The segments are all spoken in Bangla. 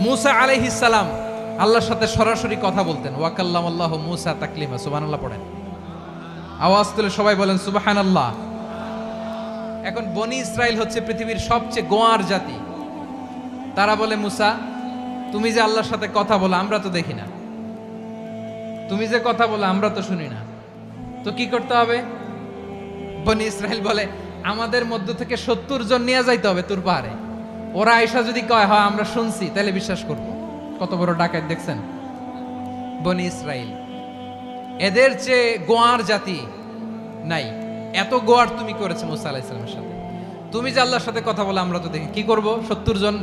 মুসা আলাইহিস সালাম আল্লাহর সাথে সরাসরি কথা বলতেন। ওয়াকাল্লামাল্লাহু মুসা তাকলিমা, সুবহানাল্লাহ পড়েন। আওয়াজ তুলে সবাই বলেন সুবহানাল্লাহ। এখন বনি ইসরাইল হচ্ছে পৃথিবীর সবচেয়ে গোয়ার জাতি। তারা বলে, মুসা তুমি যে আল্লাহর সাথে কথা বলো আমরা তো দেখি না, তুমি যে কথা বলো আমরা তো শুনি না, তো কি করতে হবে? বনি ইসরাইল বলে, আমাদের মধ্য থেকে 70 জন নিয়ে যাইতে হবে তুর পাহাড়ে। ওরা আয়েশা যদি কয় হয় আমরা শুনছি, তাহলে বিশ্বাস করব। কত বড় ডাকাত দেখছেন বনি ইসরাইল। এদের চেয়ে গোয়ার জাতি নাই। এত গোয়ার তুমি করেছে মুসা আলাইহিস সালামের সাথে। তুমি যে আল্লাহর সাথে কথা বলে আমরা তো দেখি, কি করব? 70 জন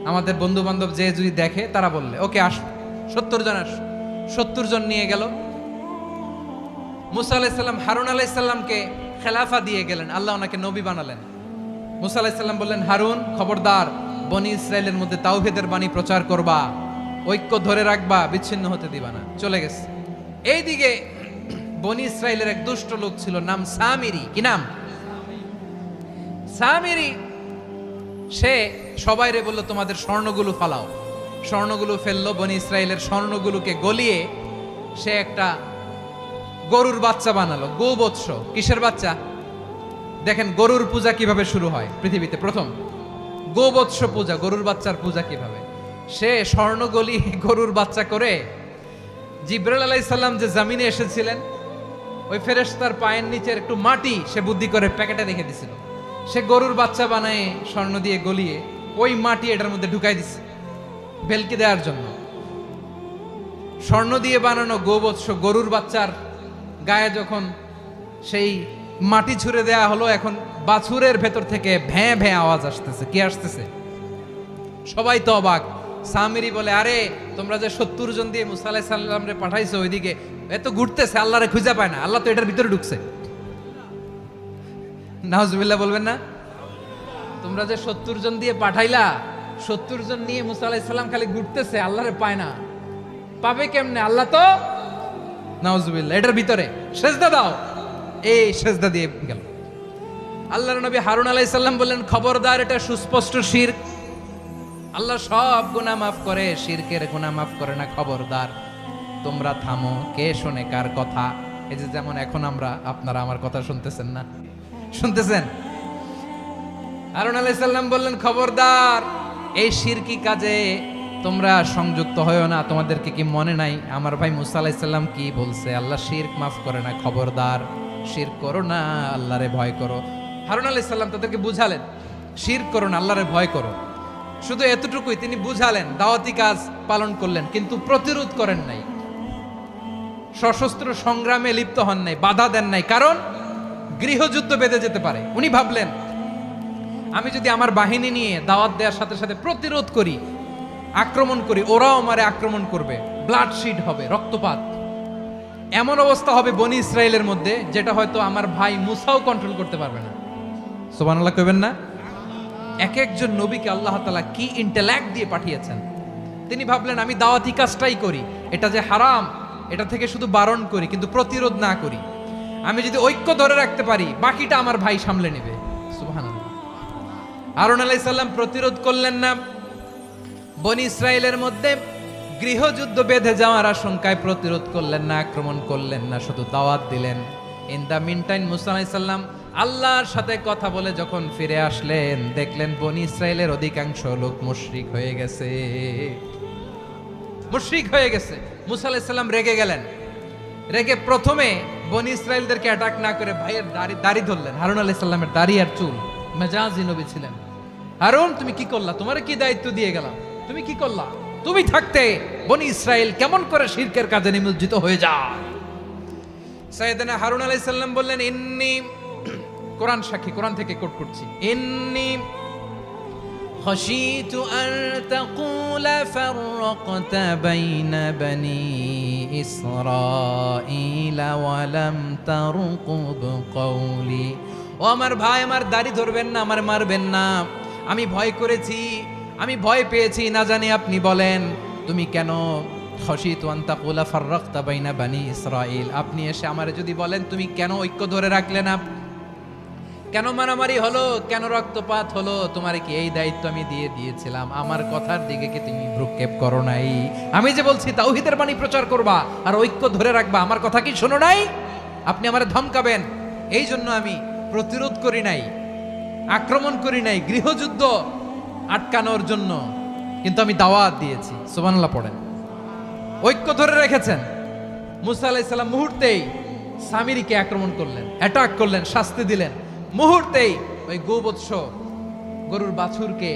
আমাদের বন্ধু বান্ধব যে যদি দেখে, তারা বললে ওকে আসো, 70 জন আসো। 70 জন নিয়ে গেল। মুসা আলাইহিস সালাম হারুন আলাইহিস সালামকে খেলাফা দিয়ে গেলেন, আল্লাহ ওনাকে নবী বানালেন। মুসা আলাইহিস সালাম বললেন, হারুন খবরদার, বনি ইসরাইলের মধ্যে তাওহীদের বাণী প্রচার করবা, ঐক্য ধরে রাখবা, বিচ্ছিন্ন হতে দিবা না। চলে গেছে। এইদিকে বনি ইসরাইলের এক দুষ্ট লোক ছিল, নাম সামিরি। কি নাম? সামিরি। সে সবাইরে বলল, তোমাদের স্বর্ণগুলো ফালাও। স্বর্ণগুলো ফেললো। বনি ইসরাইলের স্বর্ণগুলোকে গলিয়ে সে একটা গরুর বাচ্চা বানালো। গোবৎস। কিসের বাচ্চা? দেখেন গরুর পূজা কিভাবে শুরু হয় পৃথিবীতে প্রথম। গোবৎস পূজা, গরুর বাচ্চার পূজা কিভাবে। সে স্বর্ণ গলি গরুর বাচ্চা করে, জিবরাইল আলাইহিস সালাম যে জমিনে এসেছিলেন, ওই ফেরেশতার পায়ের নিচের একটু মাটি সে বুদ্ধি করে প্যাকেটে রেখে দিছিল। সে গরুর বাচ্চা বানায় স্বর্ণ দিয়ে গলিয়ে ওই মাটি এটার মধ্যে ঢুকাই দিছে ভেলকি দেওয়ার জন্য। স্বর্ণ দিয়ে বানানো গোবৎস গরুর বাচ্চার গায়ে যখন সেই মাটি ছুঁড়ে দেয়া হলো, এখন বাছুরের ভেতর থেকে ভ্যাঁ ভ্যাঁ আওয়াজ আসতেছে। কি আসতেছে? সবাই তো অবাক। সামিরি বলে, আরে তোমরা যে 70 জন দিয়ে মুসা আলাইহিস সালাম রে পাঠাইছো, ওইদিকে এত ঘুরতেছে, আল্লাহরে খুঁজে পায় না, আল্লাহ তো এটার ভিতরে ঢুকছে। নাউজুবিল্লাহ বলবেন না? তোমরা যে 70 জন দিয়ে পাঠাইলা, 70 জন নিয়ে মুসা আলাইহিস সালাম খালি ঘুরতেছে, আল্লাহরে পায় না। পাবে কেমনে? আল্লাহ তো, নাউজুবিল্লাহ, এটার ভিতরে সেজদা দাও। এই সেজদা দিয়ে গেল। আল্লাহর নবী হারুন আলাইহিস সালাম বললেন, খবরদার, এটা সুস্পষ্ট শিরক। আল্লাহ সব গুনাহ মাফ করে, শিরকের গুনাহ মাফ করে না। খবরদার, তোমরা থামো। কে শোনে কার কথা? এই যে যেমন এখন আপনারা আমার কথা শুনতেছেন না? শুনতেছেন? হারুন আলাইহিস সালাম বললেন, খবরদার, এই শিরকি কাজে তোমরা সংযুক্ত হয়ো না। তোমাদেরকে কি মনে নাই আমার ভাই মুসা আলাইহিস সালাম কি বলছে? আল্লাহ শিরক মাফ করে না। খবরদার, শিরক করো না, আল্লাহরে ভয় করো। হারুন আলাইহিস সালাম তাদেরকে বুঝালেন, শিরক করো না, আল্লাহরে ভয় করো। শুধু এতটুকুই তিনি বুঝালেন, দাওয়াতি কাজ পালন করলেন, কিন্তু প্রতিরোধ করেন নাই, সশস্ত্র সংগ্রামে লিপ্ত হন নাই, বাধা দেন নাই। কারণ গৃহযুদ্ধ বেঁধে যেতে পারে। উনি ভাবলেন, আমি যদি আমার বাহিনী নিয়ে দাওয়াত দেওয়ার সাথে সাথে প্রতিরোধ করি, আক্রমণ করি, ওরাও আমারে আক্রমণ করবে, ব্লাডশিড হবে, রক্তপাত। এমন অবস্থা হবে বনি ইসরায়েলের মধ্যে, যেটা হয়তো আমার ভাই মুসাও কন্ট্রোল করতে পারবে না। সুবহানাল্লাহ কইবেন না? এক একজন নবীকে আল্লাহ তাআলা কি ইন্টেলেক্ট দিয়ে পাঠিয়েছেন। তিনি ভাবলেন, আমি দাওয়াতি কাজটাই করি, এটা যে হারাম এটা থেকে শুধু বারণ করি, কিন্তু প্রতিরোধ না করি। আমি যদি ঐক্য ধরে রাখতে পারি, বাকিটা আমার ভাই সামলে নেবে। সুবহানাল্লাহ। হারুন আলাইহিস সালাম প্রতিরোধ করলেন না। বনি ইসরায়েলের মধ্যে গৃহযুদ্ধ বেঁধে যাওয়ার আশঙ্কায় প্রতিরোধ করলেন না, আক্রমণ করলেন না, শুধু দাওয়াত দিলেন। ইন দা মিন টাইম মুসা আলাইহিস সালাম আল্লাহর সাথে কথা বলে যখন ফিরে আসলেন, দেখলেন বনি ইসরায়েলের অধিকাংশ লোক মুশরিক হয়ে গেছে। মুশরিক হয়ে গেছে। মুসা আলাইহিস সালাম রেগে গেলেন। রেগে প্রথমে বনি ইসরায়েলদেরকে অ্যাটাক না করে ভাইয়ের দাড়ি ধরলেন। হারুন আলাইহিস সালামের দাড়ি আর চুল। মেজাজি নবী ছিলেন। হারুন, তুমি কি করলা? তোমার কি দায়িত্ব দিয়ে গেলাম, তুমি কি করলা? তুমি থাকতে বনি ইসরায়েল কেমন করে শিরকের কাজে নিমজ্জিত হয়ে যায়? সাইয়েদনা হারুন আলাইহিস সালাম বললেন, ইন্নী, কোরআন সাক্ষী, কোরআন থেকে কোট করছি, ইন্নী খাশিতু আন তাকুলা ফাররাকতা বাইনা বনি ইসরাঈলা ওয়া লাম তারকুব কওলি। ও আমার ভাই, আমার দাড়ি ধরবেন না, আমার মারবেন না। আমি ভয় করেছি, আমি ভয় পেয়েছি, না জানি আপনি বলেন তুমি কেন খাশিতু আন তাকুলা ফাররাকতা বাইনা বনি ইসরাঈল, আপনি এসে আমারে যদি বলেন তুমি কেন ঐক্য ধরে রাখলে না, কেন মারামারি হলো, কেন রক্তপাত হলো? তোমার কি এই দায়িত্ব আমি দিয়েছিলাম? আমার কথার দিকে কি তুমি ভ্রুক্ষেপ করো নাই? আমি যে বলছি তাওহীদের বাণী প্রচার করবা আর ঐক্য ধরে রাখবা, আমার কথা কি শোনো নাই? আপনি আমারে ধমকাবেন, এই জন্য আমি প্রতিরোধ করি নাই, আক্রমণ করি নাই, গৃহযুদ্ধ আটকানোর জন্য, কিন্তু আমি দাওয়াত দিয়েছি। সুবহানাল্লাহ পড়েন। ঐক্য ধরে রেখেছেন। মুসা আলাইহিস সালাম মুহূর্তেই সামিরীকে আক্রমণ করলেন, অ্যাটাক করলেন, শাস্তি দিলেন। মুহূর্তেই ওই গোবৎস গরুর বাছুরকে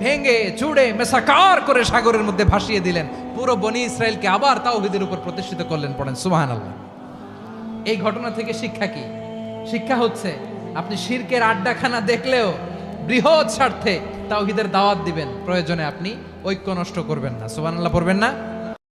ভেঙে চুড়ে মেসাকার করে সাগরের মধ্যে ভাসিয়ে দিলেন। পুরো বনি ইসরায়েলকে আবার তাওহীদের উপর প্রতিষ্ঠিত করলেন। পড়েন সুবহানাল্লাহ। এই ঘটনা থেকে শিক্ষা কি? শিক্ষা হচ্ছে আপনি শিরকের আড্ডাখানা দেখলেও বৃহৎ স্বার্থে তাওহীদের দাওয়াত দিবেন, প্রয়োজনে আপনি ঐক্য নষ্ট করবেন না। সুবহানাল্লাহ পড়বেন না?